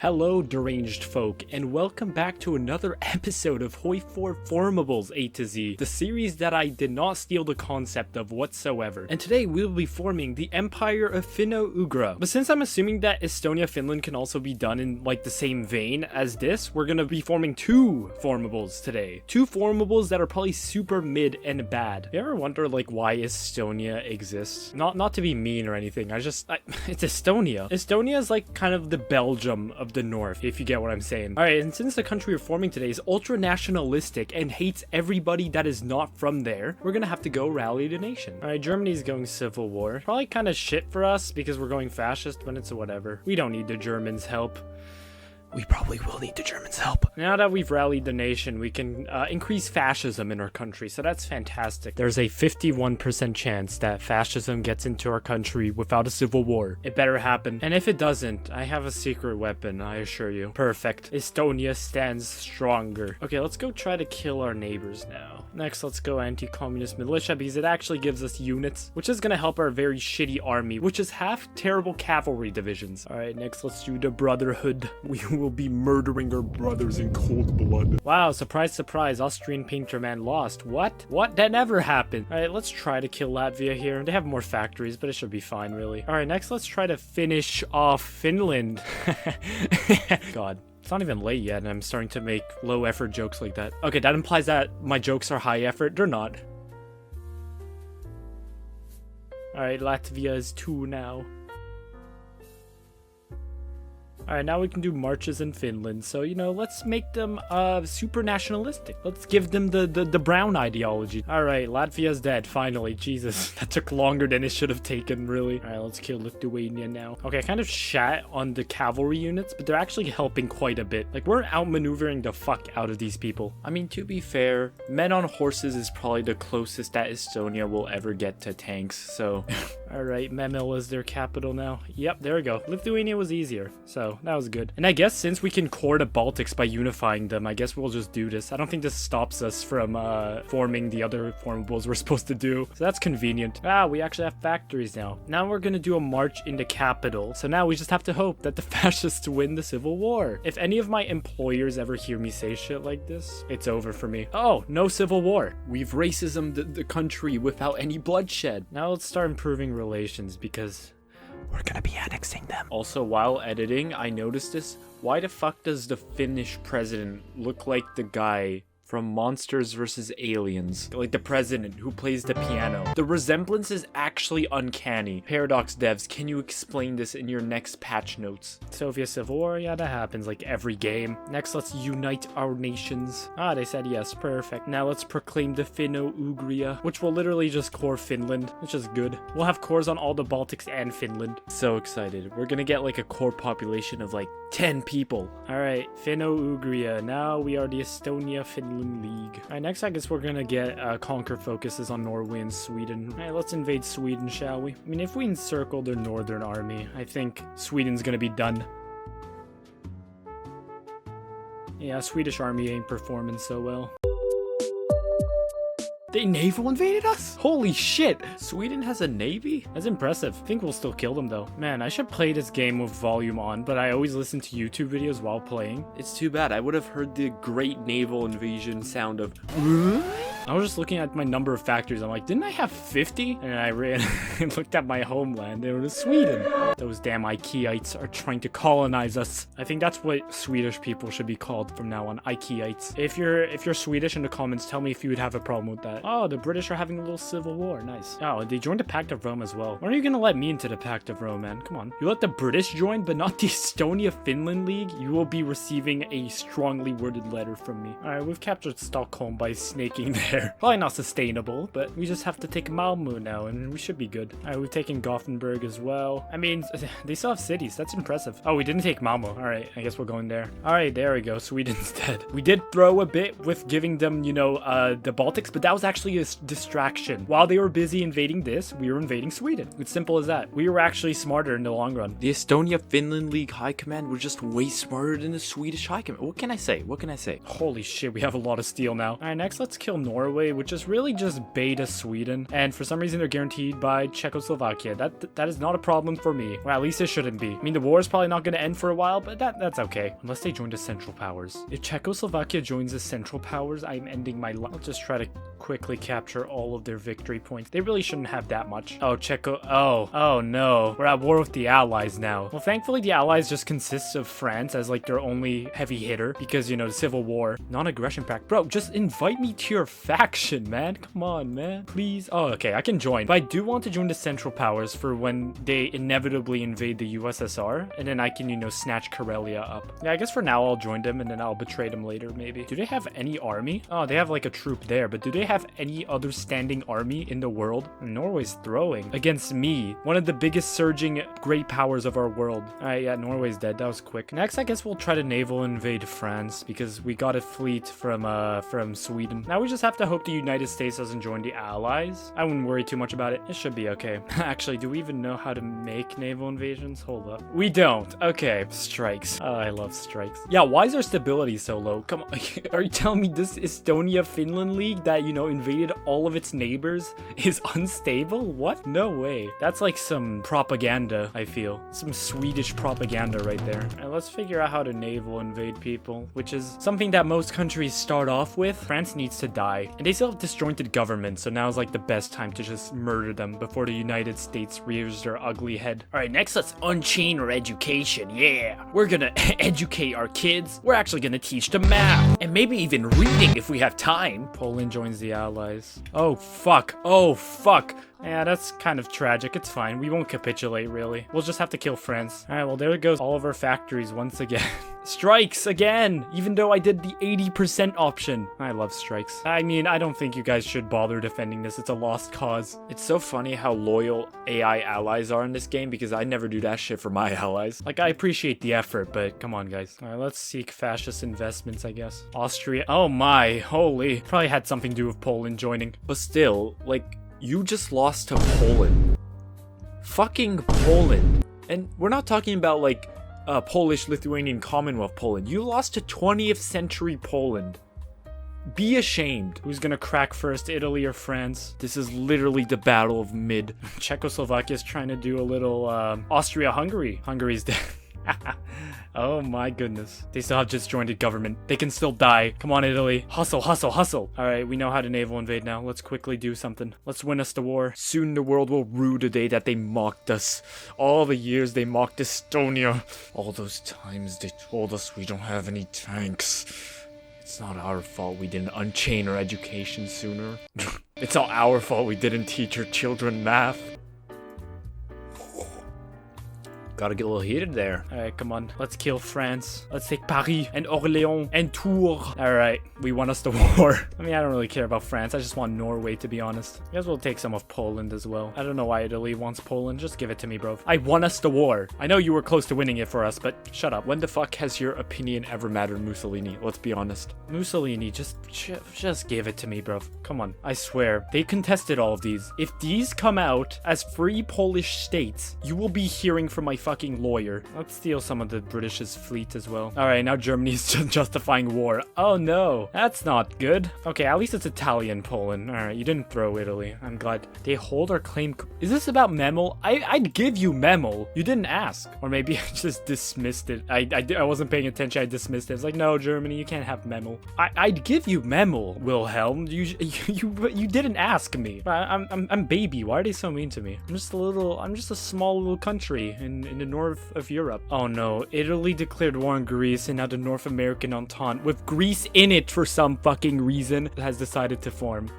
Hello deranged folk, and welcome back to another episode of HOI4 Formables A to Z, the series that I did not steal the concept of whatsoever. And today we will be forming the Empire of Finno-Ugria. But since I'm assuming that Estonia, Finland can also be done in like the same vein as this, we're gonna be forming two formables today. Two formables that are probably super mid and bad. You ever wonder like why Estonia exists? Not to be mean or anything, it's Estonia. Estonia is like kind of the Belgium of the north, if you get what I'm saying. Alright, and since the country we're forming today is ultra nationalistic and hates everybody that is not from there, we're gonna have to go rally the nation. Alright, Germany's going civil war. Probably kind of shit for us because we're going fascist, but it's whatever. We don't need the Germans' help. We probably will need the Germans' help. Now that we've rallied the nation, we can increase fascism in our country, so that's fantastic. There's a 51% chance that fascism gets into our country without a civil war. It better happen. And if it doesn't, I have a secret weapon, I assure you. Perfect. Estonia stands stronger. Okay, let's go try to kill our neighbors now. Next, let's go anti-communist militia because it actually gives us units, which is going to help our very shitty army, which is half terrible cavalry divisions. Alright, next let's do the Brotherhood. We will be murdering our brothers in cold blood. Wow, surprise, surprise, Austrian painter man lost. What? That never happened. Alright, let's try to kill Latvia here. They have more factories, but it should be fine, really. Alright, next let's try to finish off Finland. God. It's not even late yet, and I'm starting to make low effort jokes like that. Okay, that implies that my jokes are high effort. They're not. Alright, Latvia is 2 now. Alright, now we can do marches in Finland. So, you know, let's make them super nationalistic. Let's give them the brown ideology. Alright, Latvia's dead, finally. Jesus, that took longer than it should have taken, really. Alright, let's kill Lithuania now. Okay, I kind of shat on the cavalry units, but they're actually helping quite a bit. Like, we're outmaneuvering the fuck out of these people. I mean, to be fair, men on horses is probably the closest that Estonia will ever get to tanks, so... Alright, Memel is their capital now. Yep, there we go. Lithuania was easier, so that was good. And I guess since we can core the Baltics by unifying them, I guess we'll just do this. I don't think this stops us from forming the other formables we're supposed to do. So that's convenient. Ah, we actually have factories now. Now we're gonna do a march in the capital. So now we just have to hope that the fascists win the civil war. If any of my employers ever hear me say shit like this, it's over for me. Oh, no civil war. We've racism the country without any bloodshed. Now let's start improving relations because we're gonna be annexing them. Also, while editing, I noticed this. Why the fuck does the Finnish president look like the guy from Monsters vs. Aliens? Like the president who plays the piano. The resemblance is actually uncanny. Paradox devs, can you explain this in your next patch notes? Soviet Civil War? Yeah, that happens like every game. Next, let's unite our nations. Ah, they said yes. Perfect. Now let's proclaim the Finno-Ugria, which will literally just core Finland, which is good. We'll have cores on all the Baltics and Finland. So excited. We're gonna get like a core population of like 10 people. Alright, Finno-Ugria. Now we are the Estonia-Finland League. Alright, next I guess we're gonna get conquer focuses on Norway and Sweden. Alright, let's invade Sweden, shall we? I mean, if we encircle their northern army, I think Sweden's gonna be done. Yeah, Swedish army ain't performing so well. They naval invaded us? Holy shit! Sweden has a navy? That's impressive. I think we'll still kill them though. Man, I should play this game with volume on, but I always listen to YouTube videos while playing. It's too bad. I would have heard the great naval invasion sound of... I was just looking at my number of factories. I'm like, didn't I have 50? And I ran and looked at my homeland. It was Sweden. Those damn Ikeites are trying to colonize us. I think that's what Swedish people should be called from now on, Ikeites. If you're Swedish in the comments, tell me if you would have a problem with that. Oh, the British are having a little civil war. Nice. Oh, they joined the Pact of Rome as well. When are you gonna let me into the Pact of Rome, man? Come on. You let the British join, but not the Estonia-Finland League? You will be receiving a strongly worded letter from me. Alright, we've captured Stockholm by snaking there. Probably not sustainable, but we just have to take Malmö now, and we should be good. Alright, we've taken Gothenburg as well. I mean, they still have cities. That's impressive. Oh, we didn't take Malmö. Alright, I guess we're going there. Alright, there we go. Sweden's dead. We did throw a bit with giving them, you know, the Baltics, but that was actually a distraction. While they were busy invading this, we were invading Sweden. It's simple as that. We were actually smarter in the long run. The Estonia-Finland League High Command was just way smarter than the Swedish High Command. What can I say? What can I say? Holy shit, we have a lot of steel now. Alright, next let's kill Norway, which is really just beta Sweden. And for some reason, they're guaranteed by Czechoslovakia. That is not a problem for me. be. Well, at least it shouldn't be. I mean, the war is probably not going to end for a while, but that's okay. Unless they join the Central Powers. If Czechoslovakia joins the Central Powers, I'm ending my life. I'll just try to quickly capture all of their victory points. They really shouldn't have that much. Oh, oh no. We're at war with the Allies now. Well, thankfully, the Allies just consists of France as like their only heavy hitter because, you know, the Civil War. Non-aggression pact. Bro, just invite me to your faction, man. Come on, man. Please. Oh, okay. I can join. But I do want to join the Central Powers for when they inevitably invade the USSR. And then I can, you know, snatch Karelia up. Yeah, I guess for now I'll join them and then I'll betray them later, maybe. Do they have any army? Oh, they have like a troop there. But do they have any other standing army in the world? Norway's throwing against me, one of the biggest surging great powers of our world. All right, yeah, Norway's dead. That was quick. Next, I guess we'll try to naval invade France because we got a fleet from Sweden. Now we just have to hope the United States doesn't join the Allies. I wouldn't worry too much about it. It should be okay. Actually, do we even know how to make naval invasions? Hold up. We don't. Okay, strikes. Oh, I love strikes. Yeah, why is our stability so low? Come on. Are you telling me this Estonia-Finland league that, you know, invaded all of its neighbors is unstable? What? No way. That's like some propaganda, I feel. Some Swedish propaganda right there. All right, let's figure out how to naval invade people, which is something that most countries start off with. France needs to die. And they still have disjointed government, so now is like the best time to just murder them before the United States rears their ugly head. All right, next let's unchain our education. Yeah, we're gonna educate our kids. We're actually gonna teach them math and maybe even reading if we have time. Poland joins the Allies. Oh, fuck. Oh, fuck. Yeah, that's kind of tragic. It's fine. We won't capitulate, really. We'll just have to kill France. All right, well, there goes all of our factories once again. Strikes again, even though I did the 80% option. I love strikes. I mean, I don't think you guys should bother defending this. It's a lost cause. It's so funny how loyal AI allies are in this game because I never do that shit for my allies. Like, I appreciate the effort, but come on, guys. All right, let's seek fascist investments, I guess. Austria. Oh my, holy. Probably had something to do with Poland joining. But still, like, you just lost to Poland. Fucking Poland. And we're not talking about like Polish-Lithuanian Commonwealth Poland. You lost to 20th century Poland. Be ashamed. Who's gonna crack first, Italy or France? This is literally the battle of mid. Czechoslovakia is trying to do a little Austria-Hungary. Hungary's dead. Oh my goodness. They still have disjointed government. They can still die. Come on, Italy. Hustle, hustle, hustle. All right, we know how to naval invade now. Let's quickly do something. Let's win us the war. Soon the world will rue the day that they mocked us. All the years they mocked Estonia. All those times they told us we don't have any tanks. It's not our fault we didn't unchain our education sooner. It's all our fault we didn't teach our children math. Gotta get a little heated there. All right, come on. Let's kill France. Let's take Paris and Orléans and Tours. All right, we won us the war. I mean, I don't really care about France. I just want Norway, to be honest. I guess we'll take some of Poland as well. I don't know why Italy wants Poland. Just give it to me, bro. I won us the war. I know you were close to winning it for us, but shut up. When the fuck has your opinion ever mattered, Mussolini? Let's be honest. Mussolini, just give it to me, bro. Come on. I swear. They contested all of these. If these come out as free Polish states, you will be hearing from my fucking lawyer. Let's steal some of the British's fleet as well. All right, now Germany's justifying war. Oh no, that's not good. Okay, at least it's Italian Poland. All right, you didn't throw Italy. I'm glad. They hold our claim. Is this about Memel? I'd give you Memel. You didn't ask. Or maybe I just dismissed it. I wasn't paying attention. I dismissed it. It's like, no, Germany, you can't have Memel. I'd give you Memel, Wilhelm. You didn't ask me. I'm baby. Why are they so mean to me? I'm just a small little country in the north of Europe. Oh no, Italy declared war on Greece and now the North American Entente, with Greece in it for some fucking reason, has decided to form.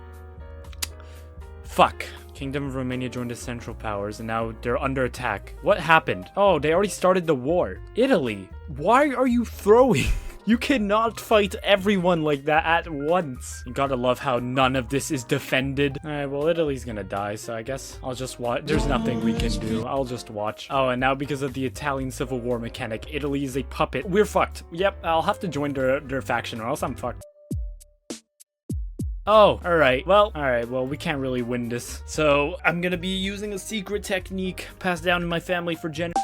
Fuck. Kingdom of Romania joined the Central Powers and now they're under attack. What happened? Oh, they already started the war. Italy, why are you throwing? You cannot fight everyone like that at once. You gotta love how none of this is defended. Alright, well, Italy's gonna die, so I guess I'll just watch. There's nothing we can do. I'll just watch. Oh, and now because of the Italian Civil War mechanic, Italy is a puppet. We're fucked. Yep, I'll have to join their faction or else I'm fucked. Oh, alright, well, we can't really win this. So, I'm gonna be using a secret technique passed down in my family for generations.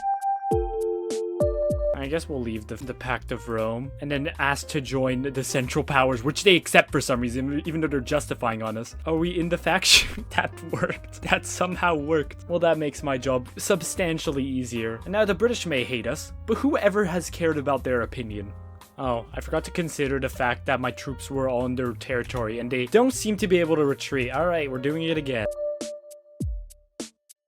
I guess we'll leave the Pact of Rome and then ask to join the Central Powers, which they accept for some reason, even though they're justifying on us. Are we in the faction? That worked. That somehow worked. Well, that makes my job substantially easier. And now the British may hate us, but whoever has cared about their opinion? Oh, I forgot to consider the fact that my troops were all in their territory and they don't seem to be able to retreat. All right, we're doing it again.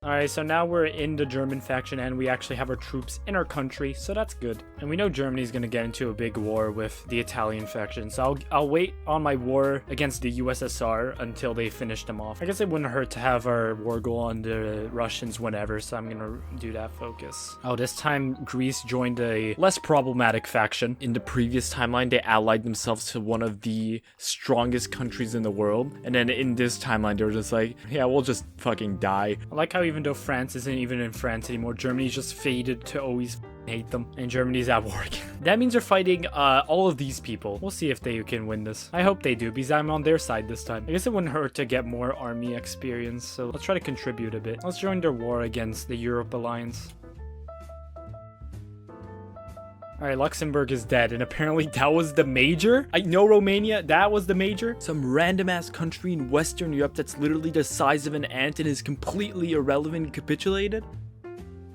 Alright, so now we're in the German faction and we actually have our troops in our country, so that's good. And we know Germany's gonna get into a big war with the Italian faction, so I'll wait on my war against the USSR until they finish them off. I guess it wouldn't hurt to have our war go on the Russians whenever, so I'm gonna do that focus. Oh, this time Greece joined a less problematic faction. In the previous timeline, they allied themselves to one of the strongest countries in the world, and then in this timeline, they were just like, yeah, we'll just fucking die. I like how even though France isn't even in France anymore, Germany's just faded to always hate them, and Germany's at war again. That means they're fighting all of these people. We'll see if they can win this. I hope they do, because I'm on their side this time. I guess it wouldn't hurt to get more army experience, so let's try to contribute a bit. Let's join their war against the Europe Alliance. Alright, Luxembourg is dead, and apparently that was the major? I know Romania, that was the major? Some random ass country in Western Europe that's literally the size of an ant and is completely irrelevant and capitulated?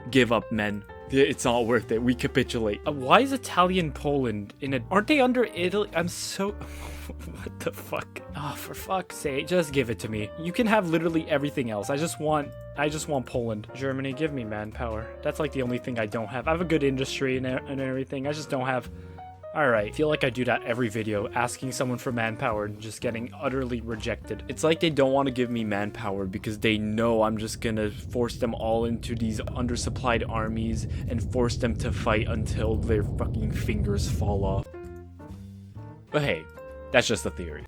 Give up, men. It's not worth it. We capitulate. Why is Italian Poland in a... Aren't they under Italy? I'm so... What the fuck? Oh, for fuck's sake, just give it to me. You can have literally everything else. I just want Poland. Germany, give me manpower. That's like the only thing I don't have. I have a good industry and everything. I just don't have... Alright, I feel like I do that every video, asking someone for manpower and just getting utterly rejected. It's like they don't want to give me manpower because they know I'm just gonna force them all into these undersupplied armies and force them to fight until their fucking fingers fall off. But hey, that's just a theory.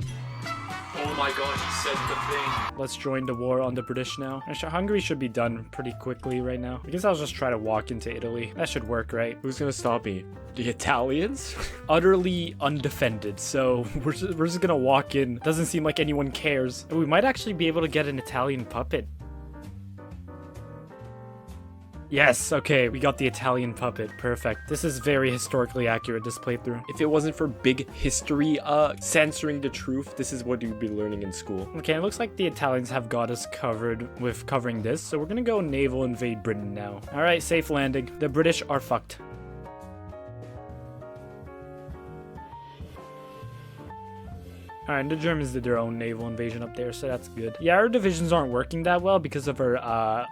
Oh my god, he said the thing. Let's join the war on the British now. Actually, Hungary should be done pretty quickly right now. I guess I'll just try to walk into Italy. That should work, right? Who's gonna stop me? The Italians? Utterly undefended, so we're just gonna walk in. Doesn't seem like anyone cares. We might actually be able to get an Italian puppet. Yes, okay, we got the Italian puppet. Perfect. This is very historically accurate, this playthrough. If it wasn't for big history censoring the truth, this is what you'd be learning in school. Okay, it looks like the Italians have got us covered with covering this, so we're gonna go naval invade Britain now. Alright, safe landing. The British are fucked. Alright, the Germans did their own naval invasion up there, so that's good. Yeah, our divisions aren't working that well because of our,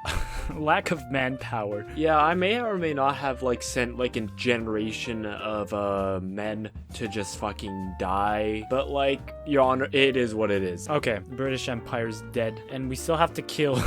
lack of manpower. Yeah, I may or may not have, like, sent, like, a generation of, men to just fucking die. But, like, Your Honor, it is what it is. Okay, British Empire's dead. And we still have to kill...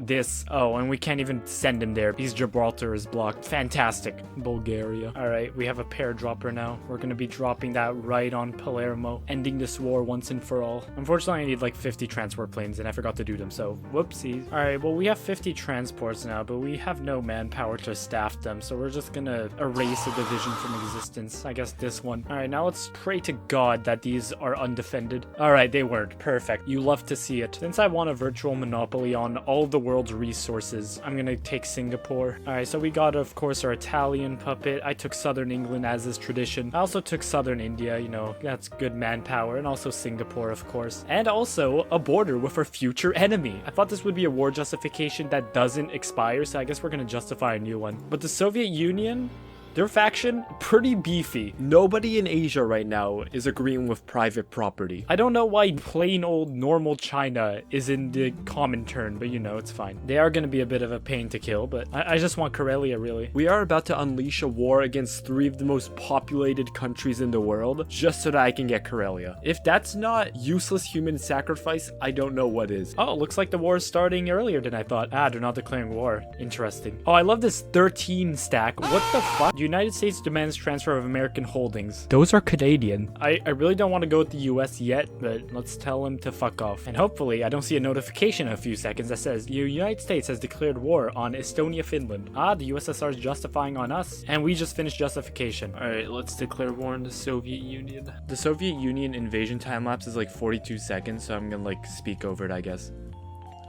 this. Oh, and we can't even send him there because Gibraltar is blocked. Fantastic. Bulgaria. All right, we have a pair dropper now. We're going to be dropping that right on Palermo, ending this war once and for all. Unfortunately, I need like 50 transport planes and I forgot to do them, so whoopsies. All right, well, we have 50 transports now, but we have no manpower to staff them, so we're just going to erase a division from existence. I guess this one. All right, now let's pray to God that these are undefended. All right, they weren't. Perfect. You love to see it. Since I want a virtual monopoly on all the world's resources, I'm gonna take Singapore. All right, so we got, of course, our Italian puppet. I took southern England as is tradition. I also took southern India, you know, that's good manpower, and also Singapore, of course, and also a border with our future enemy. I thought this would be a war justification that doesn't expire, so I guess we're gonna justify a new one. But the Soviet Union, their faction, pretty beefy. Nobody in Asia right now is agreeing with private property. I don't know why plain old normal China is in the common turn, but you know, it's fine. They are going to be a bit of a pain to kill, but I just want Karelia, really. We are about to unleash a war against 3 of the most populated countries in the world, just so that I can get Karelia. If that's not useless human sacrifice, I don't know what is. Oh, looks like the war is starting earlier than I thought. Ah, they're not declaring war. Interesting. Oh, I love this 13 stack. What the fuck? United States demands transfer of American holdings. Those are Canadian. I really don't want to go with the US yet, but let's tell them to fuck off. And hopefully I don't see a notification in a few seconds that says the United States has declared war on Estonia, Finland. Ah, the USSR is justifying on us. And we just finished justification. Alright, let's declare war on the Soviet Union. The Soviet Union invasion time lapse is like 42 seconds, so I'm gonna like speak over it, I guess.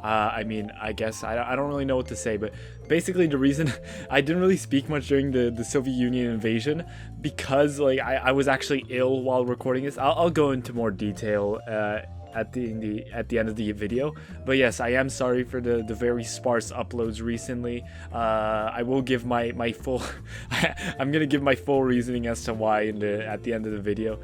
I mean, I guess I don't really know what to say, but Basically, the reason I didn't really speak much during the Soviet Union invasion, because like I was actually ill while recording this. I'll go into more detail at the end of the video, but yes, I am sorry for the very sparse uploads recently. I will give my full I'm gonna give my full reasoning as to why at the end of the video.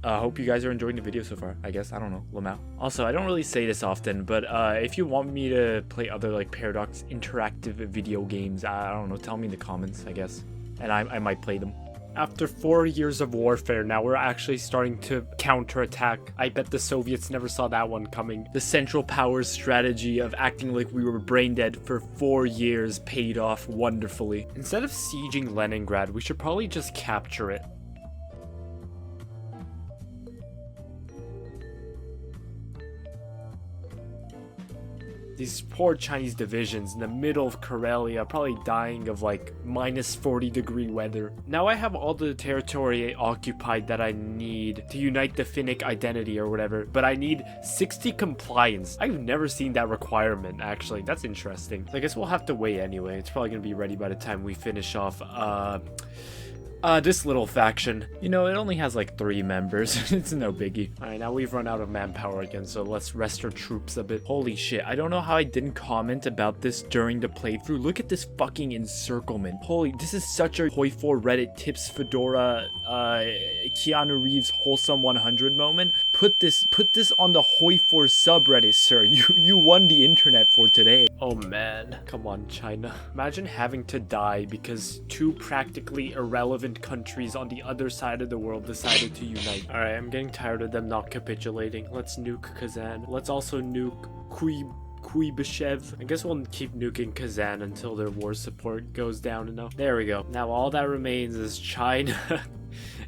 Hope you guys are enjoying the video so far. I guess, I don't know, Lamau. Also, I don't really say this often, but if you want me to play other like Paradox interactive video games, I don't know, tell me in the comments, I guess, and I might play them. After 4 years of warfare, now we're actually starting to counterattack. I bet the Soviets never saw that one coming. The Central Powers strategy of acting like we were brain dead for 4 years paid off wonderfully. Instead of sieging Leningrad, we should probably just capture it. These poor Chinese divisions in the middle of Karelia, probably dying of like -40-degree weather. Now I have all the territory occupied that I need to unite the Finnic identity or whatever, but I need 60 compliance. I've never seen that requirement, actually. That's interesting. So I guess we'll have to wait anyway. It's probably gonna be ready by the time we finish off this little faction. You know, it only has like 3 members. It's no biggie. Alright, now we've run out of manpower again, so let's rest our troops a bit. Holy shit, I don't know how I didn't comment about this during the playthrough. Look at this fucking encirclement. Holy, this is such a HOI4 Reddit tips Fedora Keanu Reeves wholesome 100 moment. Put this on the HOI4 subreddit, sir. You won the internet for today. Oh man, come on, China. Imagine having to die because 2 practically irrelevant countries on the other side of the world decided to unite. Alright, I'm getting tired of them not capitulating. Let's nuke Kazan. Let's also nuke Kuibyshev. I guess we'll keep nuking Kazan until their war support goes down enough. There we go. Now all that remains is China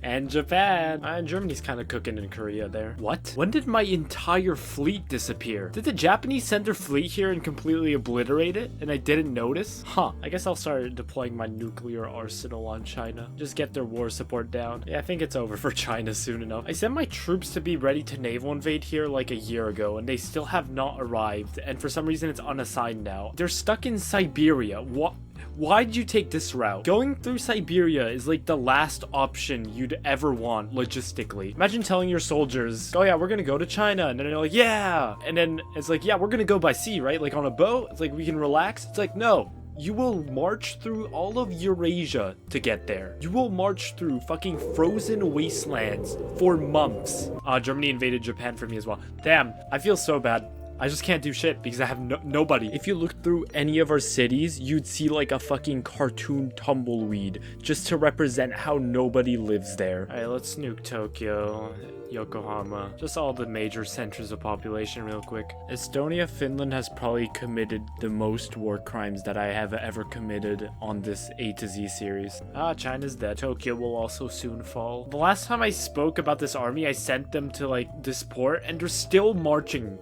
and Japan. And Germany's kind of cooking in Korea there. What? When did my entire fleet disappear? Did the Japanese send their fleet here and completely obliterate it and I didn't notice? Huh. I guess I'll start deploying my nuclear arsenal on China. Just get their war support down. Yeah, I think it's over for China soon enough. I sent my troops to be ready to naval invade here like a year ago and they still have not arrived, and for some reason it's unassigned now. They're stuck in Siberia. What? Why'd you take this route? Going through Siberia is like the last option you'd ever want logistically. Imagine telling your soldiers, oh yeah, we're gonna go to China, and then they're like, yeah, and then it's like, yeah, we're gonna go by sea, right? Like on a boat, it's like we can relax. It's like, no, you will march through all of Eurasia to get there. You will march through fucking frozen wastelands for months. Germany invaded Japan for me as well. Damn, I feel so bad. I just can't do shit because I have nobody. If you look through any of our cities, you'd see like a fucking cartoon tumbleweed just to represent how nobody lives there. All right, let's nuke Tokyo, Yokohama, just all the major centers of population real quick. Estonia, Finland has probably committed the most war crimes that I have ever committed on this A to Z series. China's dead. Tokyo will also soon fall. The last time I spoke about this army, I sent them to like this port and they're still marching.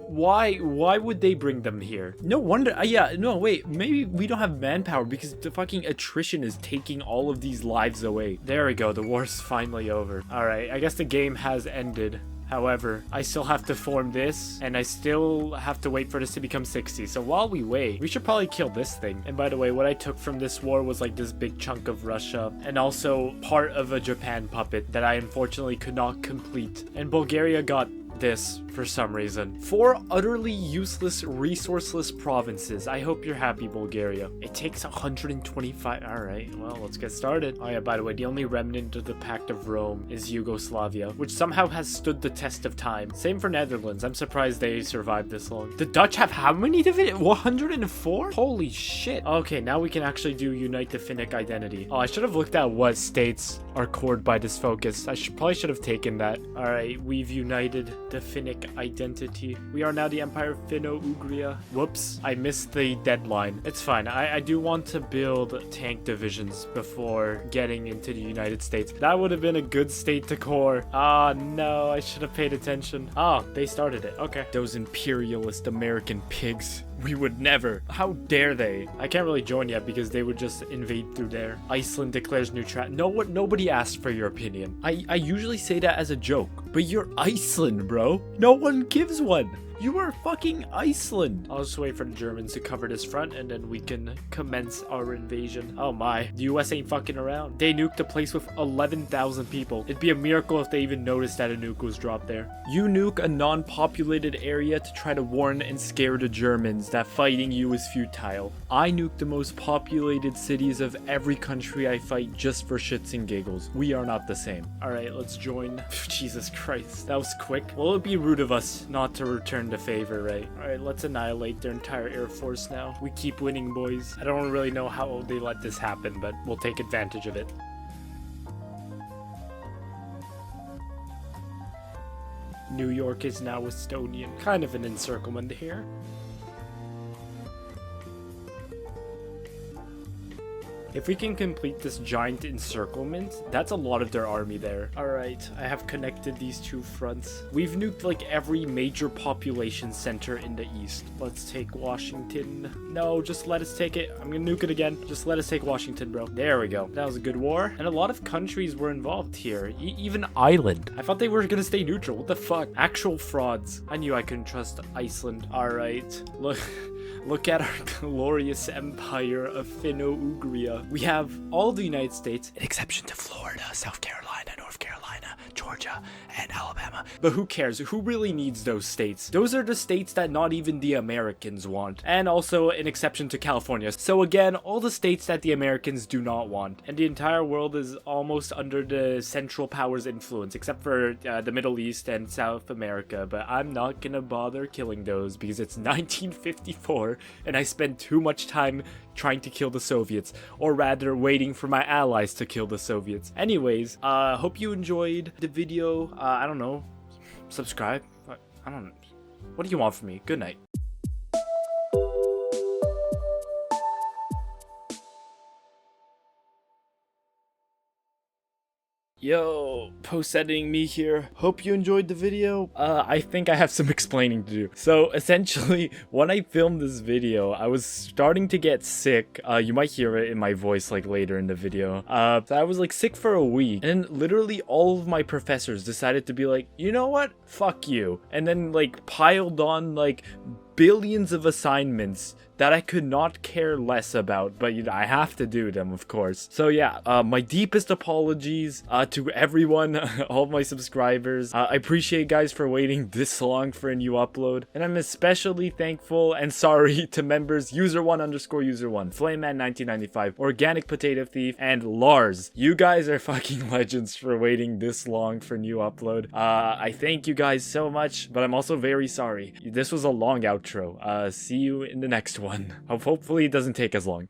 Why would they bring them here? No wonder. Yeah, no, wait, maybe we don't have manpower because the fucking attrition is taking all of these lives away. There we go, the war's finally over. All right, I guess the game has ended. However, I still have to form this, and I still have to wait for this to become 60. So while we wait, we should probably kill this thing. And by the way, what I took from this war was like this big chunk of Russia, and also part of a Japan puppet that I unfortunately could not complete. And Bulgaria got this for some reason. 4 utterly useless, resourceless provinces. I hope you're happy, Bulgaria. It takes 125. All right, well, let's get started. Oh yeah, by the way, the only remnant of the Pact of Rome is Yugoslavia, which somehow has stood the test of time. Same for Netherlands. I'm surprised they survived this long. The Dutch have how many divisions? 104? Holy shit. Okay, now we can actually do unite the Finnic identity. Oh, I should have looked at what states are cored by this focus. I probably should have taken that. All right, we've united the Finnic identity. We are now the Empire of Finno-Ugria. Whoops, I missed the deadline. It's fine. I do want to build tank divisions before getting into the United States. That would have been a good state to core. Ah, no, I should have paid attention. Oh, they started it. Okay. Those imperialist American pigs. We would never. How dare they? I can't really join yet because they would just invade through there. Iceland declares neutrality. No, what? Nobody asked for your opinion. I usually say that as a joke, but you're Iceland, bro. No one gives one. You are fucking Iceland. I'll just wait for the Germans to cover this front and then we can commence our invasion. Oh my, the US ain't fucking around. They nuked a place with 11,000 people. It'd be a miracle if they even noticed that a nuke was dropped there. You nuke a non-populated area to try to warn and scare the Germans that fighting you is futile. I nuke the most populated cities of every country I fight just for shits and giggles. We are not the same. Alright, let's join. Jesus Christ, that was quick. Well, it'd be rude of us not to return the favor, right? Alright, let's annihilate their entire air force now. We keep winning, boys. I don't really know how they let this happen, but we'll take advantage of it. New York is now Estonian. Kind of an encirclement here. If we can complete this giant encirclement, that's a lot of their army there. Alright, I have connected these two fronts. We've nuked like every major population center in the east. Let's take Washington. No, just let us take it. I'm gonna nuke it again. Just let us take Washington, bro. There we go. That was a good war. And a lot of countries were involved here. Even Ireland. I thought they were gonna stay neutral. What the fuck? Actual frauds. I knew I couldn't trust Iceland. Alright, look. Look at our glorious empire of Finno-Ugria. We have all the United States, an exception to Florida, South Carolina, North Carolina, Georgia, and Alabama. But who cares? Who really needs those states? Those are the states that not even the Americans want. And also an exception to California. So again, all the states that the Americans do not want. And the entire world is almost under the Central Powers influence, except for the Middle East and South America. But I'm not gonna bother killing those because it's 1954 and I spent too much time trying to kill the Soviets, or rather waiting for my allies to kill the Soviets. Anyways, hope you enjoyed the video. I don't know, subscribe. I don't know. What do you want from me? Good night. Yo, post-editing me here. Hope you enjoyed the video. I think I have some explaining to do. So essentially, when I filmed this video, I was starting to get sick. You might hear it in my voice like later in the video. I was like sick for a week, and literally all of my professors decided to be like, you know what? Fuck you. And then like piled on like billions of assignments that I could not care less about, but you know, I have to do them, of course. So yeah, my deepest apologies to everyone, all my subscribers. I appreciate you guys for waiting this long for a new upload, and I'm especially thankful and sorry to members user1_user1, Flameman1995, OrganicPotatoThief, and Lars. You guys are fucking legends for waiting this long for new upload. I thank you guys so much, but I'm also very sorry. This was a long outro. See you in the next one. Hopefully it doesn't take as long.